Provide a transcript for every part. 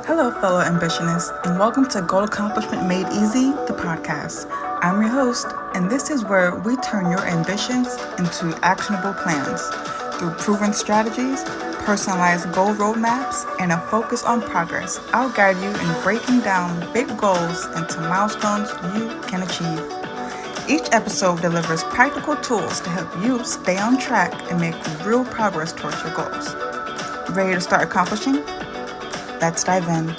Hello, fellow ambitionists, and welcome to Goal Accomplishment Made Easy, the podcast. I'm your host, and this is where we turn your ambitions into actionable plans. Through proven strategies, personalized goal roadmaps, and a focus on progress, I'll guide you in breaking down big goals into milestones you can achieve. Each episode delivers practical tools to help you stay on track and make real progress towards your goals. Ready to start accomplishing? Let's dive in.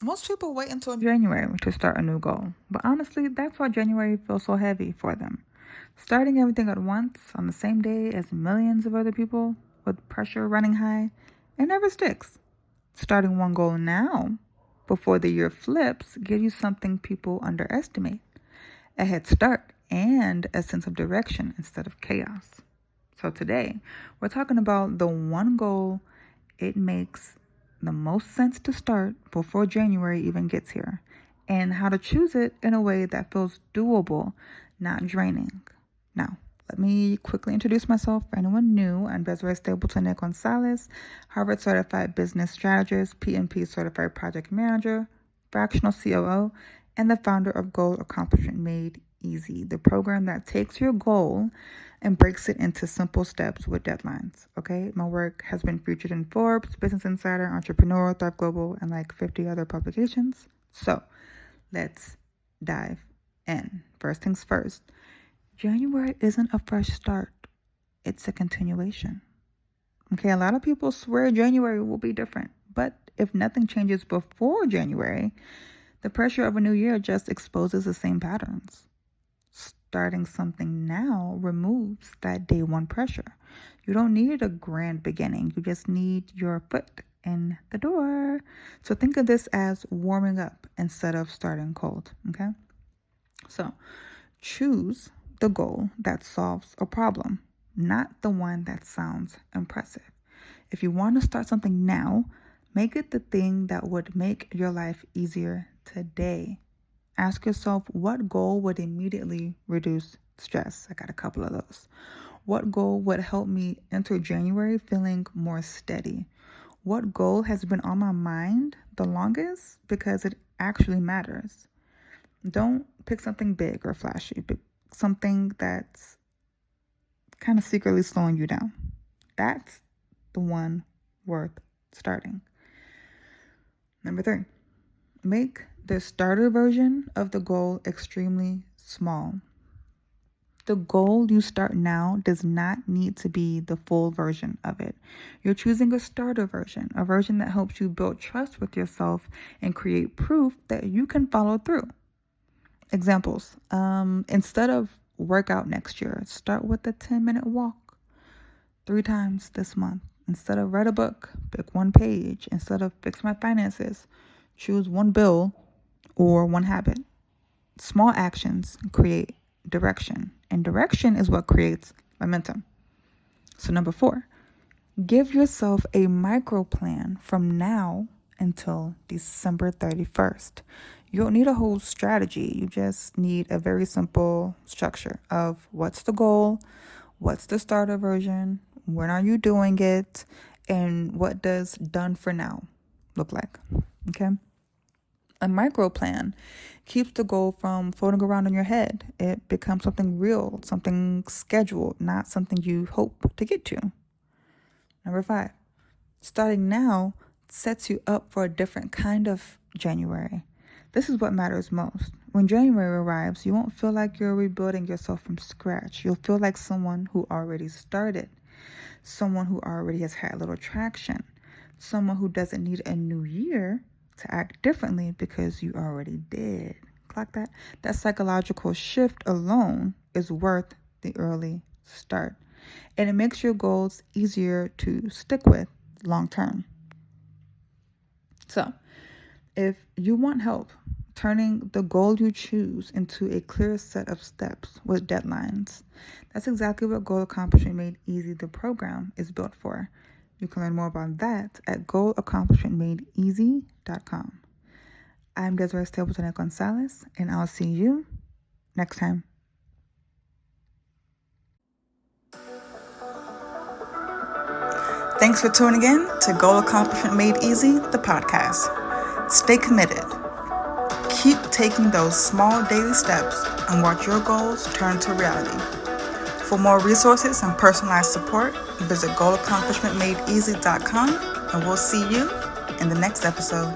Most people wait until January to start a new goal, but honestly, that's why January feels so heavy for them. Starting everything at once on the same day as millions of other people with pressure running high, it never sticks. Starting one goal now, before the year flips, gives you something people underestimate: a head start and a sense of direction instead of chaos. So today, we're talking about the one goal it makes the most sense to start before January even gets here, and how to choose it in a way that feels doable, not draining. Now, let me quickly introduce myself for anyone new. I'm Desiree Stapleton Gonzalez, Harvard Certified Business Strategist, PMP Certified Project Manager, Fractional COO, and the founder of Goal Accomplishment Made Easy, the program that takes your goal and breaks it into simple steps with deadlines. Okay, my work has been featured in Forbes, Business Insider, Entrepreneur, Thrive Global, and like 50 other publications. So let's dive in. First things first, January isn't a fresh start, it's a continuation. Okay, a lot of people swear January will be different, but if nothing changes before January, the pressure of a new year just exposes the same patterns. Starting something now removes that day one pressure. You don't need a grand beginning, you just need your foot in the door. So think of this as warming up instead of starting cold, okay? So choose the goal that solves a problem, not the one that sounds impressive. If you want to start something now, make it the thing that would make your life easier today. Ask yourself, what goal would immediately reduce stress? I got a couple of those. What goal would help me enter January feeling more steady? What goal has been on my mind the longest because it actually matters? Don't pick something big or flashy. Pick something that's kind of secretly slowing you down. That's the one worth starting. Number 3, make the starter version of the goal extremely small. The goal you start now does not need to be the full version of it. You're choosing a starter version, a version that helps you build trust with yourself and create proof that you can follow through. Examples, instead of workout next year, start with a 10-minute walk 3 times this month. Instead of write a book, pick one page. Instead of fix my finances, choose one bill or one habit. Small actions create direction, and direction is what creates momentum. So number 4, give yourself a micro plan from now until December 31st. You don't need a whole strategy. You just need a very simple structure of what's the goal, what's the starter version, when are you doing it, and what does done for now look like. Okay? A micro plan keeps the goal from floating around in your head. It becomes something real, something scheduled, not something you hope to get to. Number 5, starting now sets you up for a different kind of January. This is what matters most. When January arrives, you won't feel like you're rebuilding yourself from scratch. You'll feel like someone who already started, someone who already has had a little traction, someone who doesn't need a new year to act differently because you already did. Clock that? That psychological shift alone is worth the early start. And it makes your goals easier to stick with long term. So, if you want help turning the goal you choose into a clear set of steps with deadlines, that's exactly what Goal Accomplishment Made Easy, the program, is built for. You can learn more about that at goalaccomplishmentmadeeasy.com. I'm Desiree Stapleton Gonzalez, and I'll see you next time. Thanks for tuning in to Goal Accomplishment Made Easy, the podcast. Stay committed. Keep taking those small daily steps and watch your goals turn to reality. For more resources and personalized support, visit goalaccomplishmentmadeeasy.com, and we'll see you in the next episode.